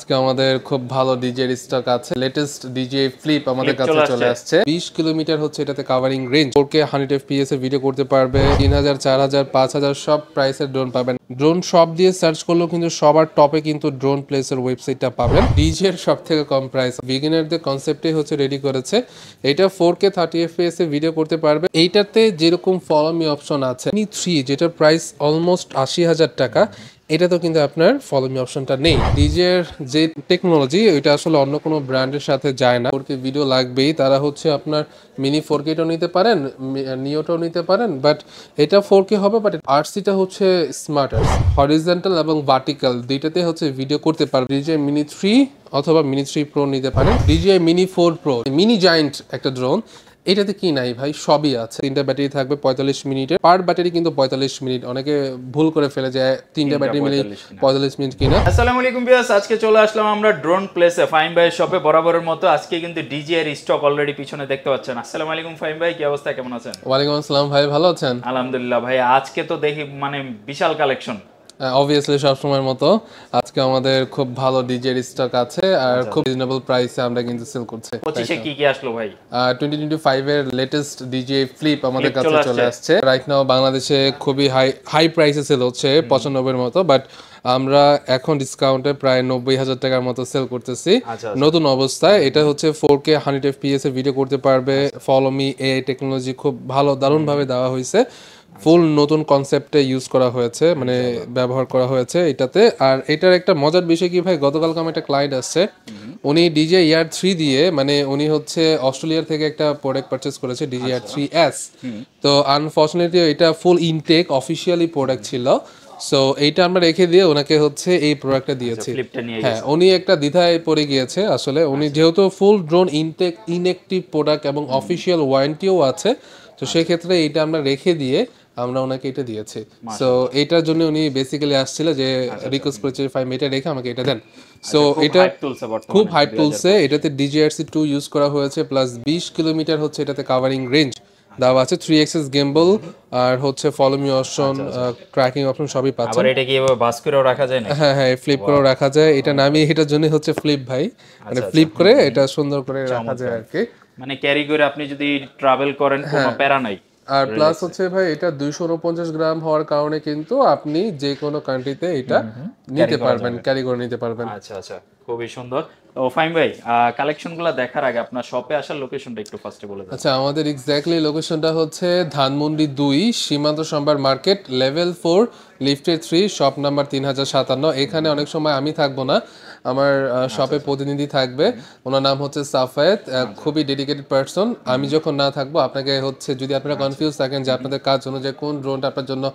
আজকে আমাদের খুব ভালো ডিজে স্টক আছে। লেটেস্ট ডিজে ফ্লিপ আমাদের কাছে চলে আসছে। 20 কিলোমিটার হচ্ছে এটাতে কাভারিং রেঞ্জ। 4K 100 FPS এ ভিডিও করতে পারবে। 3000, 4000, 5000 সব প্রাইসের ড্রোন পাবেন। ড্রোন শপ দিয়ে সার্চ করলেও কিন্তু সবার টপে কিন্তু ড্রোন প্লেসের ওয়েবসাইটটা পাবেন। ডিজে এর সব থেকে কম প্রাইস। বিগিনারদের কনসেপ্টে হচ্ছে রেডি করেছে। এটা 4K 30 FPS এ ভিডিও করতে পারবে। এইটাতে যেরকম ফলো মি অপশন আছে, মি 3 যেটার প্রাইস অলমোস্ট 80,000 টাকা, এটা তো কিন্তু আপনার ফলো মি অপশনটা নেই। ডিজের যে টেকনোলজি ওইটা আসলে অন্য কোনো ব্র্যান্ডের সাথে যায় না। 4K ভিডিও লাগবেই, তারা হচ্ছে আপনার মিনি 4Kটাও নিতে পারেন, নিওটাও নিতে পারেন, বাট এটা 4K হবে, বাট আরসিটা হচ্ছে স্মার্টার, হরিজন্টাল এবং ভার্টিক্যাল দুইটাতে হচ্ছে ভিডিও করতে পারবে। ডিজে মিনি 3 অথবা মিনি 3 প্রো নিতে পারেন। DJ mini 4 pro mini giant একটা ড্রোন, এটাতে কি নাই ভাই, সবই আছে। 3টা ব্যাটারি থাকবে 45 মিনিটের, পার ব্যাটারি কিন্তু 45 মিনিট। অনেকে ভুল করে ফেলে যায় 3টা ব্যাটারি মিলে 45 মিনিট কিনা। আসসালামু আলাইকুম ভিউয়ার্স, আজকে চলে আসলাম আমরা ড্রোন প্লেসে ফাহিম ভাইয়ের শপে বরাবরের মতো। আজকে কিন্তু ডিজে এর স্টক অলরেডি পিছনে দেখতে পাচ্ছেন। আসসালামু আলাইকুম ফাহিম ভাই, কি অবস্থা, কেমন আছেন? ওয়ালাইকুম আসসালাম ভাই, ভালো আছেন? আলহামদুলিল্লাহ ভাই, আজকে তো দেখি মানে বিশাল কালেকশন। অবভিয়াসলি সবসময়ের মতো আজকে আমাদের খুব ভালো ডিজে স্টক আছে, আর খুব রিজনেবল প্রাইসে আমরা কিন্তু সেল করছি। 25-এ কি কি আসলো ভাই? 2025 এর লেটেস্ট ডিজে ফ্লিপ আমাদের কাছে চলে আসছে। রাইট নাও বাংলাদেশে খুবই হাই প্রাইসে সেল হচ্ছে, 95 এর মতো, বাট আমরা এখন ডিসকাউন্টে প্রায় 90,000 টাকার মতো সেল করতেছি নতুন অবস্থায়। এটা হচ্ছে 4K 100 FPS এ ভিডিও করতে পারবে। ফলো মি এআই টেকনোলজি খুব ভালো দারুণ ভাবে দেওয়া হয়েছে। ফুল নতুন কনসেপ্টে ইউজ করা হয়েছে, মানে ব্যবহার করা হয়েছে এটাতে। আর এটার একটা মজার বিষয় কি ভাই, গতকালকে আমার একটা ক্লায়েন্ট আসছে, উনি ডিজে ইয়ার 3 দিয়ে, মানে উনি হচ্ছে অস্ট্রেলিয়ার থেকে একটা প্রোডাক্ট পারচেজ করেছে, ডিজে ইয়ার 3S। তো আনফরচুনেটলি এটা ফুল ইনটেক অফিসিয়ালি প্রোডাক্ট ছিল। সো এইটা আমরা রেখে দিয়ে ওনাকে হচ্ছে এই প্রোডাক্টটা দিয়েছি। হ্যাঁ, উনি একটা দ্বিধায় পড়ে গিয়েছে আসলে। উনি যেহেতু ফুল ড্রোন ইনটেক ইনঅ্যাক্টিভ প্রোডাক্ট এবং অফিসিয়াল ওয়ারেন্টিও আছে, তো সেক্ষেত্রে এইটা আমরা রেখে দিয়ে আমরা ওনাকে এটা দিয়েছি। সো এটার জন্য উনি বেসিক্যালি আসছিল যে রিকোয়েস্ট করেছে, ফাইভ এটা রেখে আমাকে এটা দেন। সো এটা খুব হাইপ তুলছে। এটাতে DJI-RC2 ইউজ করা হয়েছে, প্লাস 20 কিলোমিটার হচ্ছে এটাতে কাভারিং রেঞ্জ দেওয়া আছে। 3 এক্সেস গিম্বল আর হচ্ছে follow me option, tracking option সবই পাচ্ছেন। আবার এটা কি এভাবে বাস করেও রাখা যায় না? হ্যাঁ হ্যাঁ, ফ্লিপ করেও রাখা যায়। এটা নামি এটার জন্য হচ্ছে ফ্লিপ ভাই, মানে ফ্লিপ করে এটা সুন্দর করে রাখা যায় আর কি। মানে ক্যারি করে আপনি যদি ট্রাভেল করেন কোনো প্যারা নাই। আর প্লাস হচ্ছে ভাই এটা 249 গ্রাম হওয়ার কারণে কিন্তু আপনি যে কোনো কান্ট্রিতে এটা নিতে পারবেন, ক্যারি করে নিতে পারবেন। আচ্ছা আচ্ছা, খুবই সুন্দর। তো ফাইম ভাই, কালেকশনগুলো দেখার আগে আপনার শপে আসার লোকেশনটা একটু ফার্স্টে বলে দেন। আচ্ছা, আমাদের এক্স্যাক্টলি লোকেশনটা হচ্ছে ধানমন্ডি 2, সীমান্ত সম্ভার মার্কেট, লেভেল 4, লিফটের 3, শপ নাম্বার 3057। এখানে অনেক সময় আমি থাকবো না, আমার শপে প্রতিনিধি থাকবে, ওনার নাম হচ্ছে সাফায়েত, খুবই ডেডিকেটেড পারসন। আমি যখন না থাকবো আপনাকে হচ্ছে, যদি আপনারা কনফিউজ থাকেন যে আপনাদের কাজ অনুযায়ী কোন ড্রোনটা আপনার জন্য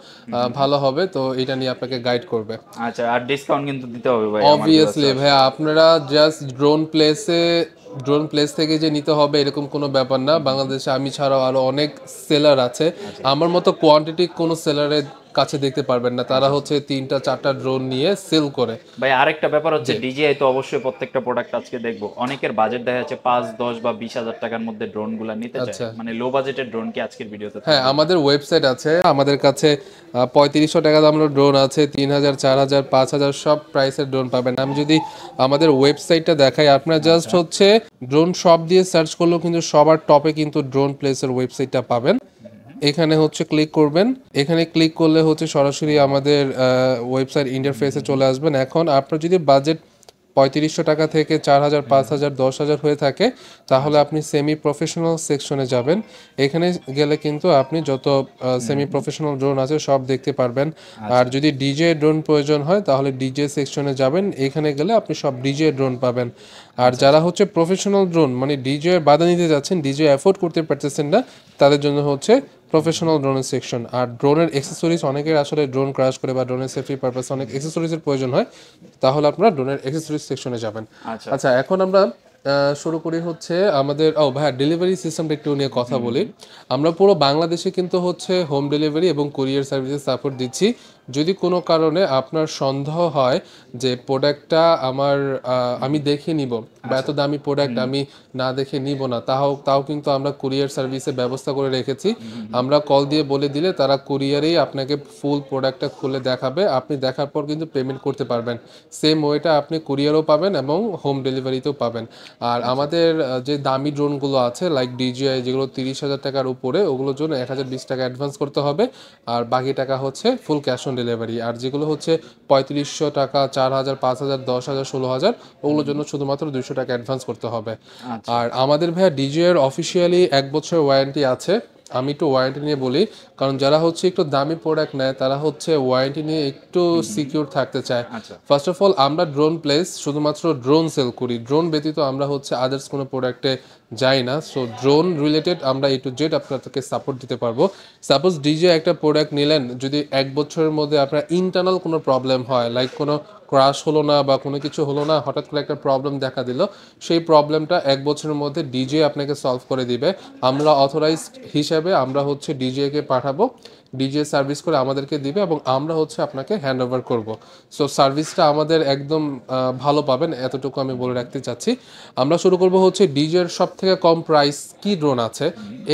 ভালো হবে, তো এটা নিয়ে আপনাকে গাইড করবে। আচ্ছা, আর ডিসকাউন্ট কিন্তু দিতে হবে ভাই। অবভিয়াসলি ভাই, আপনারা জাস্ট ড্রোন প্লেস থেকে যে নিতে হবে এরকম কোনো ব্যাপার না। বাংলাদেশে আমি ছাড়াও আরো অনেক সেলার আছে, আমার মতো কোয়ান্টিটি কোনো সেলারের কাছে দেখতে পারবেন না। তারা হচ্ছে 3টা 4টা ড্রোন নিয়ে সেল করে। ভাই আরেকটা ব্যাপার হচ্ছে, DJI তো অবশ্যই প্রত্যেকটা প্রোডাক্ট আজকে দেখবো, অনেকের বাজেট দেখা যাচ্ছে 5, 10 বা 20,000 টাকার মধ্যে ড্রোন গুলা নিতে চায়, মানে লো বাজেটের ড্রোন কি আজকের ভিডিওতে? হ্যাঁ, আমাদের ওয়েবসাইট আছে, আমাদের কাছে 3500 টাকা দামের ড্রোন আছে, 3000, 4000, 5000 সব প্রাইসের ড্রোন পাবেন। আমি যদি আমাদের ওয়েবসাইটটা দেখাই, আপনারা জাস্ট হচ্ছে ড্রোন শপ দিয়ে সার্চ করলেও কিন্তু সবার টপে কিন্তু ড্রোন প্লেসের ওয়েবসাইটটা পাবেন। এখানে হচ্ছে ক্লিক করবেন, এখানে ক্লিক করলে হচ্ছে সরাসরি আমাদের ওয়েবসাইট ইন্টারফেসে চলে আসবেন। এখন আপনার যদি বাজেট 3500 টাকা থেকে 4000, 5000, 10,000 হয়ে থাকে, তাহলে আপনি সেমি প্রফেশনাল সেকশনে যাবেন। এখানে গেলে কিন্তু আপনি যত সেমি প্রফেশনাল ড্রোন আছে সব দেখতে পারবেন। আর যদি ডিজে ড্রোন প্রয়োজন হয় তাহলে ডিজে সেকশনে যাবেন, এখানে গেলে আপনি সব ডিজে ড্রোন পাবেন। আর যারা হচ্ছে প্রফেশনাল ড্রোন, মানে ডিজে বাধা নিতে যাচ্ছেন, ডিজে অ্যাফোর্ড করতে পারতেছেন না, তাদের জন্য হচ্ছে প্রফেশনাল ড্রোনের সেকশন। আর ড্রোনের অ্যাক্সেসরিজ, অনেকের আসলে ড্রোন ক্র্যাশ করে বা ড্রোনের সেফটি পারপাসে অনেক অ্যাক্সেসরিজের প্রয়োজন হয়, তাহলে আপনারা ড্রোনের অ্যাক্সেসরিজ সেকশনে যাবেন। আচ্ছা, এখন আমরা শুরু করি হচ্ছে আমাদের ভাইয়া ডেলিভারি সিস্টেমটা একটু নিয়ে কথা বলি। আমরা পুরো বাংলাদেশে কিন্তু হচ্ছে হোম ডেলিভারি এবং কুরিয়ার সার্ভিসের সাপোর্ট দিচ্ছি। যদি কোনো কারণে আপনার সন্দেহ হয় যে প্রোডাক্টটা আমি দেখে নিব বা এত দামি প্রোডাক্ট আমি না দেখে নিব না, তাও কিন্তু আমরা কুরিয়ার সার্ভিসে ব্যবস্থা করে রেখেছি। আমরা কল দিয়ে বলে দিলে তারা কুরিয়ারেই আপনাকে ফুল প্রোডাক্টটা খুলে দেখাবে, আপনি দেখার পর কিন্তু পেমেন্ট করতে পারবেন। সেম ওয়েটা আপনি কুরিয়ারও পাবেন এবং হোম ডেলিভারিতেও পাবেন। আর আমাদের যে দামি ড্রোনগুলো আছে লাইক DJI যেগুলো 30,000 টাকার উপরে, ওগুলোর জন্য 1,020 টাকা অ্যাডভান্স করতে হবে, আর বাকি টাকা হচ্ছে ফুল ক্যাশ অন ডেলিভারি। আর যেগুলো হচ্ছে 3500 টাকা, 4,000, 5,000, 10,000, 16,000, ওগুলোর জন্য শুধুমাত্র 200 টাকা অ্যাডভান্স করতে হবে। আর আমাদের ভাইয়া DJI এর অফিসিয়ালি 1 বছর ওয়ারেন্টি আছে। আমি একটু ওয়ারেন্টি নিয়ে বলি, কারণ যারা হচ্ছে একটু দামি প্রোডাক্ট নেয় তারা হচ্ছে ওয়ারেন্টি নিয়ে একটু সিকিউর থাকতে চায়। ফার্স্ট অফ অল আমরা ড্রোন প্লেস শুধুমাত্র ড্রোন সেল করি, ড্রোন ব্যতীত আমরা হচ্ছে আদার্স কোনো প্রোডাক্টে যাই না। সো ড্রোন রিলেটেড আমরা A to Z আপনাদেরকে সাপোর্ট দিতে পারবো। সাপোজ DJI একটা প্রোডাক্ট নিলেন, যদি 1 বছরের মধ্যে আপনার ইন্টারনাল কোনো প্রবলেম হয়, লাইক কোনো ক্রাশ হলো না বা কোনো কিছু হলো না, হঠাৎ করে একটা প্রবলেম দেখা দিল, সেই প্রবলেমটা 1 বছরের মধ্যে DJI আপনাকে সলভ করে দিবে। আমরা অথরাইজড হিসাবে আমরা হচ্ছে DJI কে পাঠাবো, DJI সার্ভিস করে আমাদেরকে দিবে এবং আমরা হচ্ছে আপনাকে হ্যান্ড ওভার করবো। সো সার্ভিসটা আমাদের একদম ভালো পাবেন, এতটুকু আমি বলে রাখতে চাচ্ছি। আমরা শুরু করব হচ্ছে DJI এর সব থেকে কম প্রাইস কি ড্রোন আছে।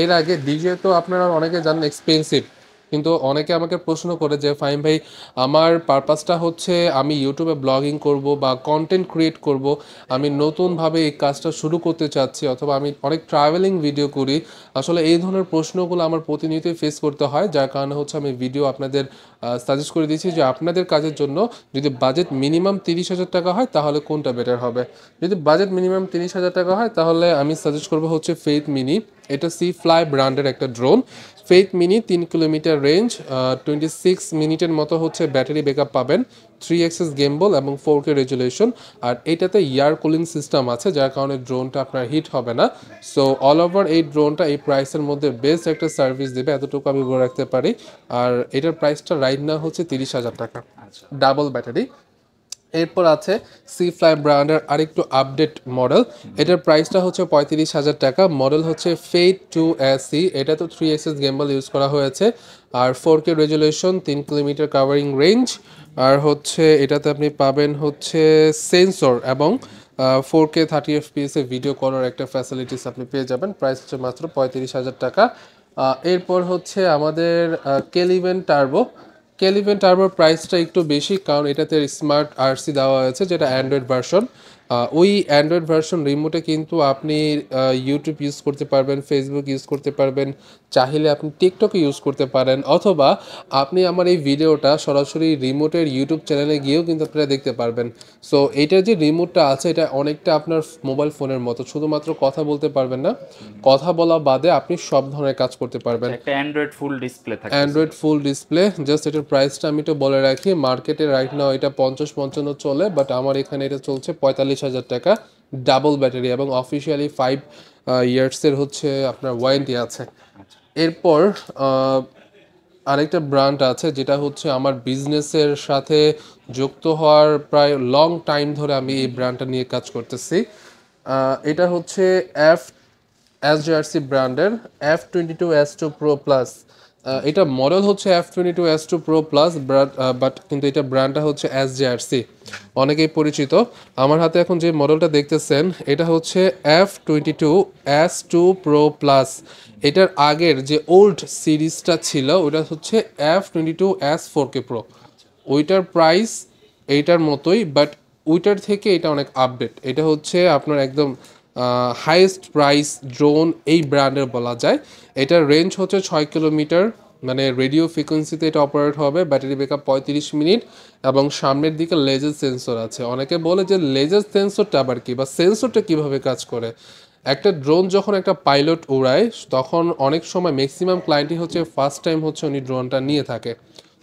এর আগে DJI তো আপনারা অনেকে জানেন এক্সপেন্সিভ, কিন্তু অনেকে আমাকে প্রশ্ন করে যে ফাহিম ভাই আমার পারপাসটা হচ্ছে আমি ইউটিউবে ব্লগিং করব বা কন্টেন্ট ক্রিয়েট করব, আমি নতুনভাবে এই কাজটা শুরু করতে চাচ্ছি, অথবা আমি অনেক ট্রাভেলিং ভিডিও করি। আসলে এই ধরনের প্রশ্নগুলো আমার প্রতিনিয়তই ফেস করতে হয়, যার কারণে হচ্ছে আমি ভিডিও আপনাদের সাজেস্ট করে দিয়েছি যে আপনাদের কাজের জন্য যদি বাজেট মিনিমাম 30,000 টাকা হয় তাহলে কোনটা বেটার হবে। যদি বাজেট মিনিমাম 30,000 টাকা হয় তাহলে আমি সাজেস্ট করবো হচ্ছে ফেইথ মিনি। এটা সি ফ্লাই ব্র্যান্ডের একটা drone. Faith mini 3 kilometre range, 26 মিনিটের মতো হচ্ছে ব্যাটারি ব্যাকআপ পাবেন, 3 এক্সেস গেমবল এবং 4K রেজুলেশন। আর এটাতে এয়ার কুলিং সিস্টেম আছে, যার কারণে ড্রোনটা আপনার হিট হবে না। সো অল ওভার এই ড্রোনটা এই প্রাইসের মধ্যে বেস্ট একটা সার্ভিস দেবে, এতটুকু আমি বলে রাখতে পারি। আর এটার প্রাইসটা রাইট না হচ্ছে 30,000 টাকা, ডাবল ব্যাটারি। এরপর আছে সি ফ্লাই ব্র্যান্ডের আরেকটু আপডেট মডেল, এটার প্রাইসটা হচ্ছে 35,000 টাকা। মডেল হচ্ছে ফেইট 2SE, এটা তো 3 এক্সেস গেমবল ইউজ করা হয়েছে, আর 4K resolution, 3 kilometre covering range, আর হচ্ছে এটাতে আপনি পাবেন হচ্ছে সেন্সর এবং 4K 30 FPS এ ভিডিও করার একটা ফ্যাসিলিটিস আপনি পেয়ে যাবেন। প্রাইস হচ্ছে মাত্র 35,000 টাকা। এরপর হচ্ছে আমাদের কেলিভেন টার্বোর প্রাইসটা একটু বেশি, কারণ এটাতে স্মার্ট RC দেওয়া হয়েছে, যেটা অ্যান্ড্রয়েড ভার্সন। ওই অ্যান্ড্রয়েড ভার্সন রিমোটে কিন্তু আপনি ইউটিউব ইউজ করতে পারবেন, ফেসবুক ইউজ করতে পারবেন, চাইলে আপনি টিকটকে ইউজ করতে পারেন, অথবা আপনি আমার এই ভিডিওটা সরাসরি রিমোটের ইউটিউব চ্যানেলে গিয়েও কিন্তু আপনারা দেখতে পারবেন। সো এইটার যে রিমোটটা আছে এটা অনেকটা আপনার মোবাইল ফোনের মতো, শুধুমাত্র কথা বলতে পারবেন না, কথা বলা বাদে আপনি সব ধরনের কাজ করতে পারবেন। একটা অ্যান্ড্রয়েড ফুল ডিসপ্লে থাকে, অ্যান্ড্রয়েড ফুল ডিসপ্লে। জাস্ট এটার প্রাইসটা আমি তো বলে রাখি, মার্কেটে রাইট নাও এটা 50-55 চলে, বাট আমার এখানে এটা চলছে 45,000 টাকা, ডাবল ব্যাটারি এবং অফিসিয়ালি 5 ইয়ার্সের হচ্ছে আপনার ওয়ারেন্টি আছে। এরপর আরেকটা ব্র্যান্ড আছে যেটা হচ্ছে আমার বিজনেসের সাথে যুক্ত হওয়ার প্রায় লং টাইম ধরে আমি এই ব্র্যান্ডটা নিয়ে কাজ করতেছি। এটা হচ্ছে SJRC ব্র্যান্ডের F22S2 Pro Plus। এটা মডেল হচ্ছে F22S2 Pro Plus, বাট কিন্তু এটা ব্র্যান্ডটা হচ্ছে SJRC, অনেকেই পরিচিত। আমার হাতে এখন যে মডেলটা দেখতেছেন এটা হচ্ছে F22S2 Pro Plus। এটার আগের যে ওল্ড সিরিজটা ছিল ওটা হচ্ছে F22S4K Pro, ওইটার প্রাইস এইটার মতোই, বাট ওইটার থেকে এটা অনেক আপডেট। এটা হচ্ছে আপনার একদম হাইয়েস্ট প্রাইস ড্রোন এই ব্র্যান্ডের বলা যায়। এটার রেঞ্জ হচ্ছে 6 কিলোমিটার, মানে রেডিও ফ্রিকোয়েন্সিতে এটা অপারেট হবে, ব্যাটারি ব্যাকআপ 35 মিনিট এবং সামনের দিকে লেজার সেন্সর আছে। অনেকে বলে যে লেজার সেন্সরটা আবার কি, বা সেন্সরটা কিভাবে কাজ করে। একটা ড্রোন যখন একটা পাইলট উড়ায় তখন অনেক সময় ম্যাক্সিমাম ক্লায়েন্টই হচ্ছে ফার্স্ট টাইম হচ্ছে উনি ড্রোনটা নিয়ে থাকে,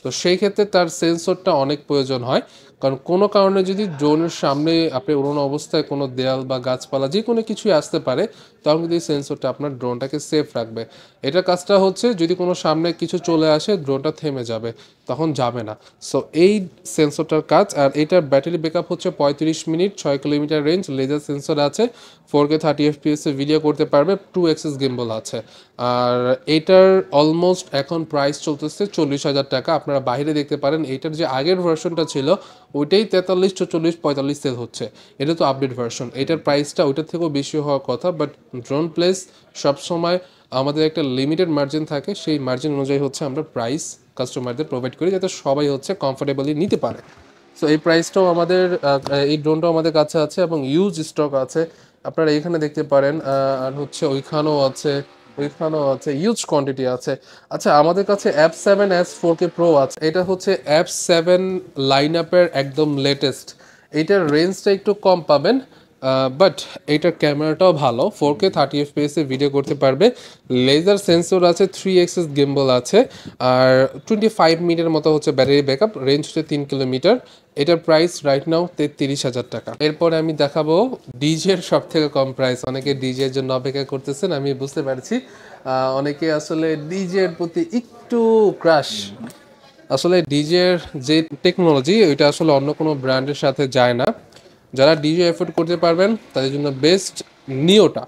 তো সেই ক্ষেত্রে তার সেন্সরটা অনেক প্রয়োজন হয়, কারণ কোনো কারণে যদি ড্রোনের সামনে আপনি উড়ানো অবস্থায় কোনো দেয়াল বা গাছপালা যে কোনো কিছুই আসতে পারে, তখন কিন্তু এই সেন্সরটা আপনার ড্রোনটাকে সেফ রাখবে। এটার কাজটা হচ্ছে যদি কোনো সামনে কিছু চলে আসে ড্রোনটা থেমে যাবে, তখন যাবে না। সো এই সেন্সরটার কাজ। আর এটার ব্যাটারি ব্যাকআপ হচ্ছে 35 minute, 6 kilometre range, laser sensor আছে, 4K 30 FPS এ ভিডিও করতে পারবে, 2 এক্সিস গিম্বল আছে। আর এইটার অলমোস্ট এখন প্রাইস চলতেছে 40,000 টাকা। আপনারা বাইরে দেখতে পারেন এইটার যে আগের ভার্সনটা ছিল ওইটাই 43, 44, 45 সেল হচ্ছে। এটা তো আপডেট ভার্সন, এটার প্রাইসটা ওইটার থেকেও বেশি হওয়ার কথা। বাট ড্রোন প্লেস সবসময় আমাদের একটা লিমিটেড মার্জিন থাকে, সেই মার্জিন অনুযায়ী হচ্ছে আমরা প্রাইস কাস্টমারদের প্রোভাইড করি যাতে সবাই হচ্ছে কমফোর্টেবলি নিতে পারে। সো এই প্রাইসটাও আমাদের এই ড্রোনটাও আমাদের কাছে আছে এবং ইউজ স্টক আছে, আপনারা এখানে দেখতে পারেন। আর হচ্ছে ওইখানেও আছে ইউজ কোয়ান্টিটি আছে। আচ্ছা, আমাদের কাছে F7S 4K Pro আছে, এটা হচ্ছে F7 লাইন আপের একদম লেটেস্ট। এইটার রেঞ্জটা একটু কম পাবেন, বাট এইটার ক্যামেরাটাও ভালো, 4K 30 FPS এ ভিডিও করতে পারবে, লেজার সেন্সর আছে, 3 এক্সিস গিম্বল আছে, আর 25 মিনিটের মতো হচ্ছে ব্যাটারি ব্যাকআপ, রেঞ্জ হচ্ছে 3 কিলোমিটার। এটার প্রাইস রাইট নাও 43,000 টাকা। এরপরে আমি দেখাবো ডিজের সব থেকে কম প্রাইস। অনেকে ডিজের জন্য অপেক্ষা করতেছেন, আমি বুঝতে পারছি। অনেকে আসলে ডিজের প্রতি একটু ক্রাশ। আসলে ডিজের যে টেকনোলজি ওইটা আসলে অন্য কোনো ব্র্যান্ডের সাথে যায় না। যারা ডিজে এফোর্ড করতে পারবেন তাদের জন্য বেস্ট নিওটা।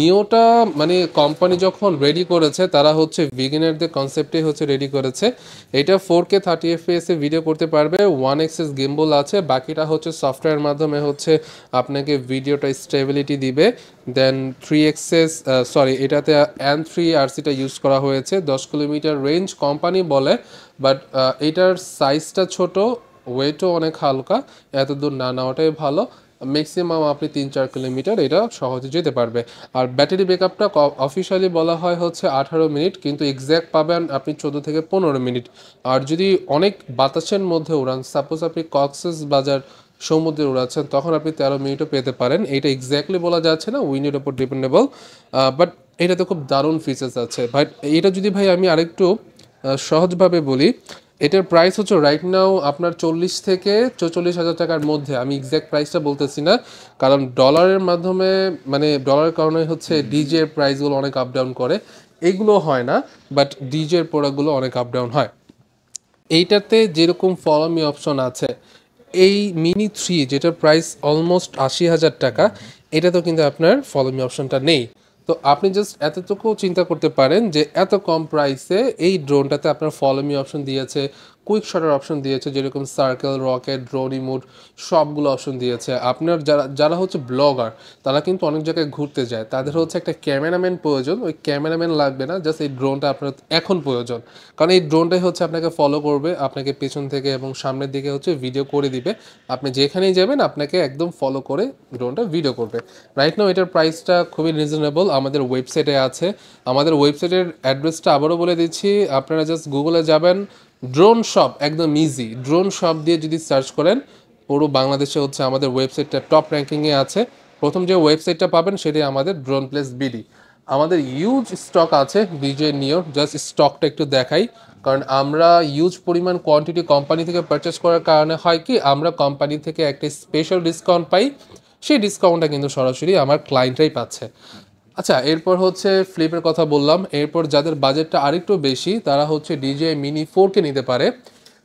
নিওটা মানে কোম্পানি যখন রেডি করেছে তারা হচ্ছে বিগিনারদের কনসেপ্টে হচ্ছে রেডি করেছে। এটা 4K 30 FPS এ ভিডিও করতে পারবে, 1 এক্সিস গিম্বল আছে, বাকিটা হচ্ছে সফটওয়্যার মাধ্যমে হচ্ছে আপনাকে ভিডিওটা স্টেবিলিটি দিবে। দেন 3 এক্সিস এটাতে N3RCটা ইউজ করা হয়েছে, 10 কিলোমিটার রেঞ্জ কোম্পানি বলে, বাট এটার সাইজটা ছোট, ওয়েটও অনেক হালকা, এত দূর না নেওয়াটাই ভালো। ম্যাক্সিমাম আপনি 3-4 কিলোমিটার এটা সহজে যেতে পারবে। আর ব্যাটারি ব্যাকআপটা অফিসিয়ালি বলা হয় হচ্ছে 18 মিনিট, কিন্তু এক্স্যাক্ট পাবেন আপনি 14 থেকে 15 মিনিট। আর যদি অনেক বাতাসের মধ্যে উড়ান, সাপোজ আপনি কক্সেস বাজার সমুদ্রে উড়াচ্ছেন, তখন আপনি 13 মিনিটও পেতে পারেন। এটা এক্স্যাক্টলি বলা যাচ্ছে না, উইন্ডের উপর ডিপেন্ডেবল, বাট এটাতে খুব দারুণ ফিচার্স আছে ভাই। এটা যদি ভাই আমি আরেকটু সহজভাবে বলি, এটার প্রাইস হচ্ছে রাইট নাও আপনার 40,000 থেকে 44,000 টাকার মধ্যে। আমি এক্স্যাক্ট প্রাইসটা বলতেছি না, কারণ ডলারের মাধ্যমে মানে ডলারের কারণে হচ্ছে ডিজের প্রাইসগুলো অনেক আপ ডাউন করে, এগুলো হয় না, বাট ডিজের প্রোডাক্টগুলো অনেক আপ ডাউন হয়। এইটাতে যেরকম ফলো মি অপশন আছে, এই মিনি 3 যেটার প্রাইস অলমোস্ট 80,000 টাকা, এটা তো কিন্তু আপনার ফলো মি অপশনটা নেই। তো আপনি জাস্ট এতটুকু চিন্তা করতে পারেন যে এত কম প্রাইসে এই ড্রোনটাতে আপনার ফলো মি অপশন দিয়েছে, কুইক শটার অপশন দিয়েছে, যেরকম সার্কেল, রকেট, ড্রোন রিমোট, সবগুলো অপশন দিয়েছে। আপনার যারা যারা হচ্ছে ব্লগার, তারা কিন্তু অনেক জায়গায় ঘুরতে যায়, তাদের হচ্ছে একটা ক্যামেরাম্যান প্রয়োজন, ওই ক্যামেরাম্যান লাগবে না, জাস্ট এই ড্রোনটা আপনার এখন প্রয়োজন। কারণ এই ড্রোনটাই হচ্ছে আপনাকে ফলো করবে, আপনাকে পেছন থেকে এবং সামনের দিকে হচ্ছে ভিডিও করে দিবে, আপনি যেখানেই যাবেন আপনাকে একদম ফলো করে ড্রোনটা ভিডিও করবে। রাইট নাও এটার প্রাইসটা খুবই রিজনেবল, আমাদের ওয়েবসাইটে আছে। আমাদের ওয়েবসাইটের অ্যাড্রেসটা আবারও বলে দিচ্ছি, আপনারা জাস্ট গুগলে যাবেন, ড্রোন শপ, একদম ইজি, ড্রোন শপ দিয়ে যদি সার্চ করেন, পুরো বাংলাদেশে হচ্ছে আমাদের ওয়েবসাইটটা টপ র্যাঙ্কিংয়ে আছে। প্রথম যে ওয়েবসাইটটা পাবেন সেটাই আমাদের ড্রোন প্লেস বিডি। আমাদের ইউজ স্টক আছে ডিজে নিও, জাস্ট স্টকটা একটু দেখাই। কারণ আমরা ইউজ পরিমাণ কোয়ান্টিটি কোম্পানি থেকে পারচেস করার কারণে হয় কি, আমরা কোম্পানি থেকে একটা স্পেশাল ডিসকাউন্ট পাই, সেই ডিসকাউন্টটা কিন্তু সরাসরি আমার ক্লায়েন্টরাই পাচ্ছে। আচ্ছা, এরপর হচ্ছে ফ্লিপের কথা বললাম, এরপর যাদের বাজেটটা আরেকটু বেশি তারা হচ্ছে ডিজে মিনি 4K নিতে পারে।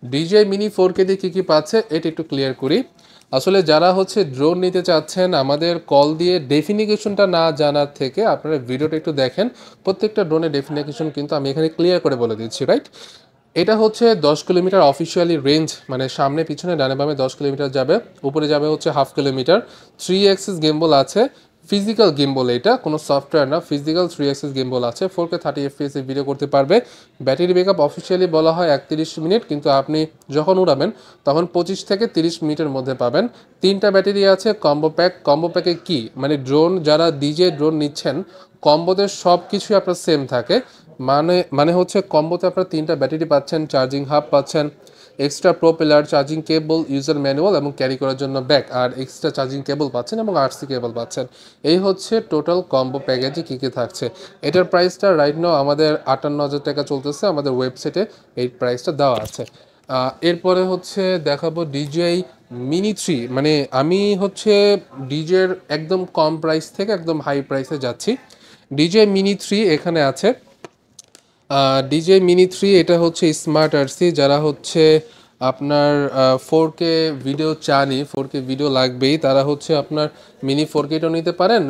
ডিজে মিনি 4K দিয়ে কী কী পাচ্ছে এটা একটু ক্লিয়ার করি। আসলে যারা হচ্ছে ড্রোন নিতে চাচ্ছেন, আমাদের কল দিয়ে ডেফিনিকেশনটা না জানার থেকে আপনারা ভিডিওটা একটু দেখেন, প্রত্যেকটা ড্রোনের ডেফিনিকেশন কিন্তু আমি এখানে ক্লিয়ার করে বলে দিচ্ছি, রাইট? এটা হচ্ছে 10 কিলোমিটার অফিসিয়ালি রেঞ্জ, মানে সামনে পিছনে ডানে বামে 10 কিলোমিটার যাবে, উপরে যাবে হচ্ছে 1/2 কিলোমিটার। 3 এক্সিস গিম্বল আছে, ফিজিক্যাল গিম্বল, এটা কোনো সফটওয়্যার না, ফিজিক্যাল 3 এক্সিস গিম্বল আছে, 4K 30 FPS এ ভিডিও করতে পারবে। ব্যাটারি ব্যাকআপ অফিসিয়ালি বলা হয় 31 মিনিট, কিন্তু আপনি যখন উড়াবেন তখন 25 থেকে 30 মিনিটের মধ্যে পাবেন। 3টা ব্যাটারি আছে, কম্বো প্যাক। কম্বো প্যাকে কি মানে, ড্রোন যারা ডিজে ড্রোন নিচ্ছেন, কম্বোতে সব কিছুই আপনার সেম থাকে। মানে হচ্ছে কম্বোতে আপনার 3টা ব্যাটারি পাচ্ছেন, চার্জিং হাব পাচ্ছেন, extra propeller, charging cable, user manual এবং ক্যারি করার জন্য ব্যাগ, আর এক্সট্রা চার্জিং কেবল পাচ্ছেন এবং আরসি কেবল পাচ্ছেন। এই হচ্ছে টোটাল কম্বো প্যাকেজে কী কী থাকছে। এটার প্রাইসটা রাইট নাও আমাদের 58,000 টাকা চলতেছে, আমাদের ওয়েবসাইটে এই প্রাইসটা দেওয়া আছে। এরপরে হচ্ছে দেখাবো ডিজে মিনি 3, মানে আমি হচ্ছে ডিজের একদম কম প্রাইস থেকে একদম হাই প্রাইসে যাচ্ছি। ডিজে মিনি 3 এখানে আছে। ডিজে মিনি 3 এটা হচ্ছে স্মার্ট আরসি, যারা হচ্ছে আপনার 4K ভিডিও চানই, 4K ভিডিও লাগবেই, তারা হচ্ছে আপনার মিনি 4Kটাও নিতে পারেন,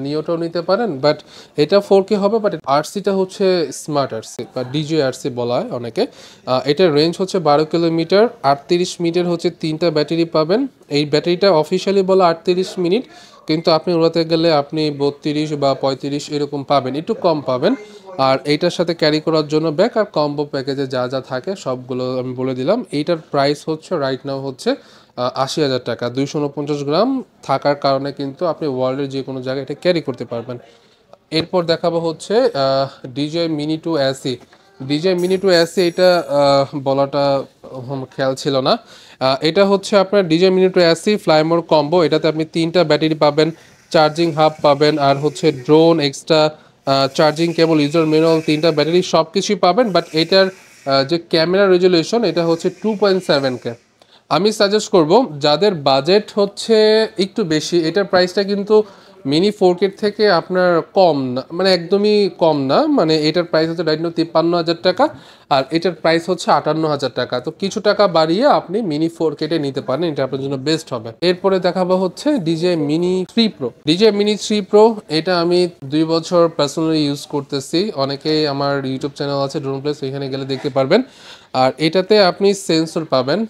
নিওটাও নিতে পারেন, বাট এটা 4K হবে, বাট আরসিটা হচ্ছে স্মার্ট আরসি বা ডিজে আরসি বলা হয় অনেকে। এটার রেঞ্জ হচ্ছে 12 কিলোমিটার, 38 মিনিটের হচ্ছে 3টা ব্যাটারি পাবেন। এই ব্যাটারিটা অফিসিয়ালি বলা 38 মিনিট, কিন্তু আপনি উড়াতে গেলে আপনি 32 বা 35 এরকম পাবেন, একটু কম পাবেন। আর এইটার সাথে ক্যারি করার জন্য ব্যাগ আর কম্বো প্যাকেজে যা যা থাকে সবগুলো আমি বলে দিলাম। এইটার প্রাইস হচ্ছে রাইট নাও হচ্ছে 80,000 টাকা। 249 গ্রাম থাকার কারণে কিন্তু আপনি ওয়ার্ল্ডের যে কোনো জায়গায় এটা ক্যারি করতে পারবেন। এরপর দেখাবো হচ্ছে DJ mini 2 AC. DJ mini 2 AC এটা বলাটা খেয়াল ছিল না। এটা হচ্ছে আপনার DJ mini 2 AC Fly More combo. এটাতে আপনি 3টা ব্যাটারি পাবেন, চার্জিং হাব পাবেন, আর হচ্ছে drone, extra charging cable, user manual, 3টা ব্যাটারি সব কিছুই পাবেন। বাট এটার যে ক্যামেরা রেজুলেশন এটা হচ্ছে 2.7K। আমি সাজেস্ট করব যাদের বাজেট হচ্ছে একটু বেশি, এটার প্রাইসটা কিন্তু মিনি 4K থেকে আপনার কম না, মানে একদমই কম না, মানে এটার প্রাইস হচ্ছে রাইট নাও 53,000 টাকা, আর এটার প্রাইস হচ্ছে 58,000 টাকা। তো কিছু টাকা বাড়িয়ে আপনি মিনি 4K নিতে পারেন, এটা আপনার জন্য বেস্ট হবে। এরপরে দেখাবো হচ্ছে DJ mini 3 pro. DJ mini 3 pro এটা আমি 2 বছর পার্সোনালি ইউজ করতেছি। অনেকেই আমার ইউটিউব চ্যানেল আছে ড্রোন প্লেস, ওইখানে গেলে দেখতে পারবেন। আর এটাতে আপনি সেন্সর পাবেন,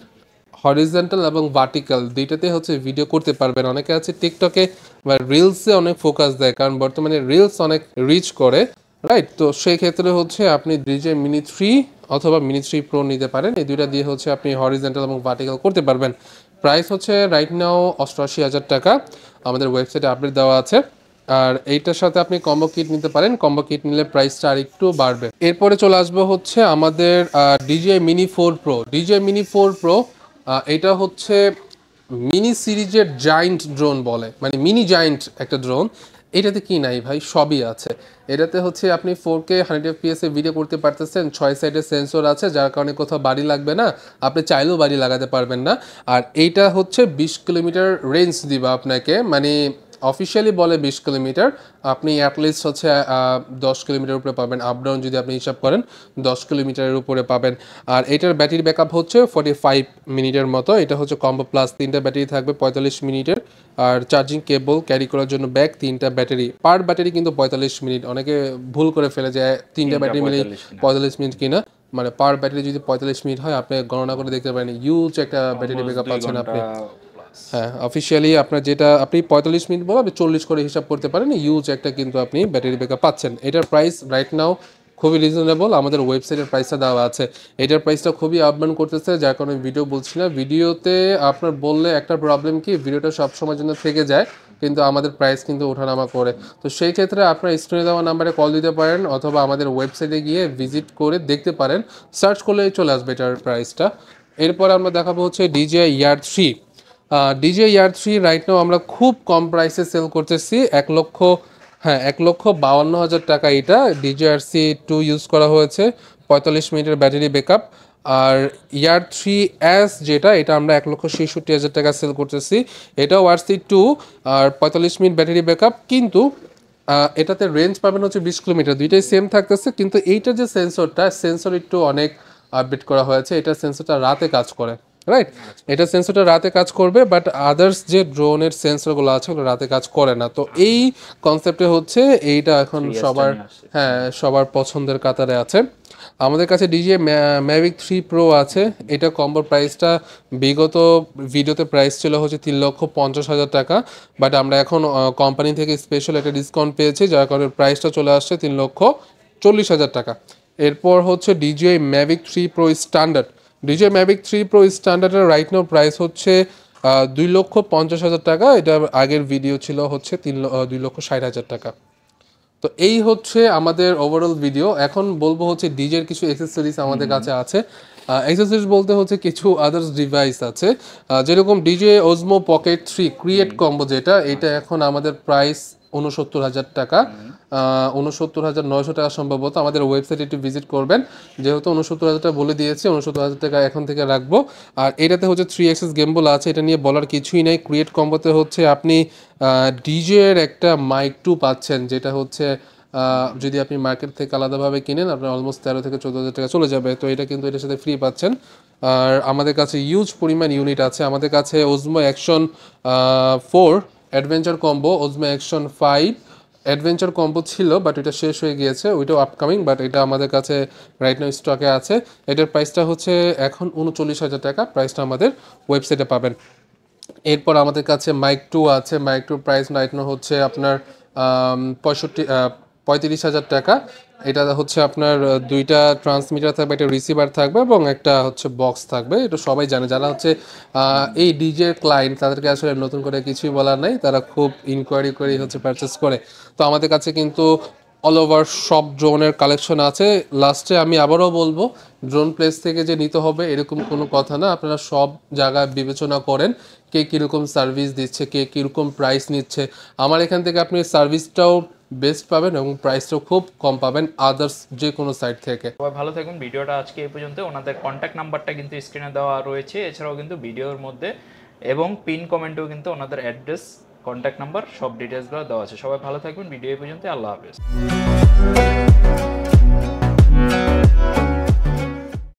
হরিজন্টাল এবং ভার্টিক্যাল দুইটাতে হচ্ছে ভিডিও করতে পারবেন। অনেকে আছে টিকটকে বা রিলসে অনেক ফোকাস দেয়, কারণ বর্তমানে রিলস অনেক রিচ করে, রাইট? তো সেই ক্ষেত্রে হচ্ছে আপনি ডিজে মিনি 3 অথবা মিনি 3 প্রো নিতে পারেন। এই দুইটা দিয়ে হচ্ছে আপনি হরিজন্টাল এবং ভার্টিক্যাল করতে পারবেন। প্রাইস হচ্ছে রাইট নাও 88,000 টাকা, আমাদের ওয়েবসাইটে আপডেট দেওয়া আছে। আর এইটার সাথে আপনি কম্বো কিট নিতে পারেন, কম্বো কিট নিলে প্রাইসটা আর একটু বাড়বে। এরপরে চলে আসবো হচ্ছে আমাদের DJ mini 4 pro. DJ mini 4 pro এটা হচ্ছে মিনি সিরিজের জায়ান্ট ড্রোন বলে, মানে মিনি জায়ান্ট একটা ড্রোন। এটাতে কি নাই ভাই, সবই আছে। এটাতে হচ্ছে আপনি 4K 100 fps এ ভিডিও করতে পারতেছেন, 6 সাইডের সেন্সর আছে, যার কারণে কোথাও বাড়ি লাগবে না, আপনি চাইলেও বাড়ি লাগাতে পারবেন না। আর এইটা হচ্ছে 20 কিলোমিটার রেঞ্জ দিবা আপনাকে, মানে অফিসিয়ালি বলে 20 কিলোমিটার, আপনি অ্যাটলিস্ট হচ্ছে 10 কিলোমিটার উপরে পাবেন, আপ ডাউন যদি আপনি হিসাব করেন 10 কিলোমিটারের উপরে পাবেন। আর এটার ব্যাটারি ব্যাকআপ হচ্ছে 45 মিনিটের মতো। এটা হচ্ছে কম্বো প্লাস, 3টা ব্যাটারি থাকবে 45 মিনিটের, আর চার্জিং কেবল, ক্যারি করার জন্য ব্যাগ, 3টা ব্যাটারি। পার ব্যাটারি কিন্তু 45 মিনিট, অনেকে ভুল করে ফেলে যায় 3টা ব্যাটারি মিলে 45 মিনিট কিনা, মানে পার ব্যাটারি যদি 45 মিনিট হয় আপনি গণনা করে দেখতে পারেন ইউজ একটা ব্যাটারি ব্যাকআপ পাচ্ছেন আপনি। হ্যাঁ, অফিসিয়ালি আপনার যেটা আপনি 45 মিনিট বলো, আপনি 40 করে হিসাব করতে পারেন, ইউজ একটা কিন্তু আপনি ব্যাটারি ব্যাকআপ পাচ্ছেন। এটার প্রাইস রাইট নাও খুবই রিজনেবল, আমাদের ওয়েবসাইটের প্রাইসটা দেওয়া আছে। এটার প্রাইসটা খুবই আপডাউন করতেছে, যার কারণে ভিডিও বলছি না। ভিডিওতে আপনার বললে একটা প্রবলেম কি, ভিডিওটা সবসময়ের জন্য থেকে যায়, কিন্তু আমাদের প্রাইস কিন্তু ওঠানামা করে। তো সেই ক্ষেত্রে আপনার স্ক্রিনে দেওয়া নাম্বারে কল দিতে পারেন, অথবা আমাদের ওয়েবসাইটে গিয়ে ভিজিট করে দেখতে পারেন, সার্চ করলে চলে আসবে এটার প্রাইসটা। এরপর আমরা দেখাবো হচ্ছে ডিজে ইয়ার 3। ডিজে ইয়ার 3 রাইট নাও আমরা খুব কম প্রাইসে সেল করতেছি, 1,52,000 টাকা। এটা ডিজেআরসি 2 ইউজ করা হয়েছে, 45 মিনিটের ব্যাটারি ব্যাকআপ। আর ইয়ার 3S যেটা, এটা আমরা 1,66,000 টাকা সেল করতেছি। এটাও আরসি 2 আর 45 মিনিট ব্যাটারি ব্যাকআপ, কিন্তু এটাতে রেঞ্জ পাবেন হচ্ছে 20 কিলোমিটার। দুইটাই সেম থাকতেছে, কিন্তু এইটার যে সেন্সর একটু অনেক আপডেট করা হয়েছে। এটা সেন্সরটা রাতে কাজ করে, রাইট? এটা সেন্সরটা রাতে কাজ করবে, বাট আদার্স যে ড্রোনের সেন্সরগুলো আছে ওগুলো রাতে কাজ করে না। তো এই কনসেপ্টে হচ্ছে এইটা এখন সবার, হ্যাঁ, সবার পছন্দের কাতারে আছে। আমাদের কাছে ডিজে ম্যাভিক 3 প্রো আছে। এটা কম্বোর প্রাইসটা বিগত ভিডিওতে প্রাইস ছিল হচ্ছে 3,50,000 টাকা, বাট আমরা এখন কোম্পানি থেকে স্পেশাল একটা ডিসকাউন্ট পেয়েছি, যার কারণে প্রাইসটা চলে আসছে 3,40,000 টাকা। এরপর হচ্ছে DJI Mavic 3 Pro standard. DJI Mavic 3 Pro স্ট্যান্ডার্ডের রাইট নাও প্রাইস হচ্ছে 2,50,000 টাকা। এটা আগের ভিডিও ছিল হচ্ছে 2,60,000 টাকা। তো এই হচ্ছে আমাদের ওভারঅল ভিডিও। এখন বলবো হচ্ছে ডিজের কিছু অ্যাক্সেসরিজ আমাদের কাছে আছে। অ্যাক্সেসরিজ বলতে হচ্ছে কিছু আদার্স ডিভাইস আছে, যেরকম ডিজে ওজমো পকেট 3 ক্রিয়েট কম্বো, যেটা এটা এখন আমাদের প্রাইস ৬৯,০০০ টাকা, ৬৯,৯০০ টাকা সম্ভবত। আমাদের ওয়েবসাইট একটু ভিজিট করবেন, যেহেতু ৬৯,০০০ টাকা বলে দিয়েছি, ৬৯,০০০ টাকা এখন থেকে রাখবো। আর এটাতে হচ্ছে 3 অ্যাক্সেস গেমবল আছে, এটা নিয়ে বলার কিছুই নেই। ক্রিয়েট কম্বোতে হচ্ছে আপনি ডিজে এর একটা মাইক 2 পাচ্ছেন, যেটা হচ্ছে যদি আপনি মার্কেট থেকে আলাদাভাবে কিনেন আপনার অলমোস্ট 13 থেকে 14,০০০ টাকা চলে যাবে। তো এটা কিন্তু এটার সাথে ফ্রি পাচ্ছেন। আর আমাদের কাছে ইউজ পরিমাণ ইউনিট আছে। আমাদের কাছে ওজমো action 4 adventure combo, ওজমো action 5 adventure combo ছিল, বাট এটা শেষ হয়ে গিয়েছে, ওইটাও আপকামিং, বাট এটা আমাদের কাছে রাইট নাও স্টকে আছে। এটার প্রাইসটা হচ্ছে এখন ৩৯,০০০ টাকা, প্রাইসটা আমাদের ওয়েবসাইটে পাবেন। এরপর আমাদের কাছে মাইক 2 আছে। মাইক 2 প্রাইস রাইট নাও হচ্ছে আপনার ৩৫,০০০ টাকা। এটা হচ্ছে আপনার দুইটা ট্রান্সমিটার থাকবে, একটা রিসিভার থাকবে এবং একটা হচ্ছে বক্স থাকবে। এটা সবাই জানে, যারা হচ্ছে এই ডিজে ক্লায়েন্ট, তাদেরকে আসলে নতুন করে কিছুই বলার নাই, তারা খুব ইনকোয়ারি করে হচ্ছে পারচেস করে। তো আমাদের কাছে কিন্তু অল ওভার সব ড্রোনের কালেকশন আছে। লাস্টে আমি আবারও বলবো, ড্রোন প্লেস থেকে যে নিতে হবে এরকম কোনো কথা না। আপনারা সব জায়গায় বিবেচনা করেন, কে কীরকম সার্ভিস দিচ্ছে, কে কীরকম প্রাইস নিচ্ছে। আমার এখান থেকে আপনি সার্ভিসটাও বেস্ট পাবেন এবং প্রাইসটাও খুব কম পাবেন আদার্স যে কোনো সাইট থেকে। সবাই ভালো থাকুন। ভিডিওটা আজকে এই পর্যন্ত। ওনাদের কন্ট্যাক্ট নাম্বারটা কিন্তু স্ক্রিনে দেওয়া রয়েছে, এছাড়াও কিন্তু ভিডিওর মধ্যে এবং পিন কমেন্টেও কিন্তু ওনাদের অ্যাড্রেস, কন্ট্যাক্ট নাম্বার, সব ডিটেলসগুলো দেওয়া আছে। সবাই ভালো থাকবেন। ভিডিও এই পর্যন্ত। আল্লাহ হাফেজ।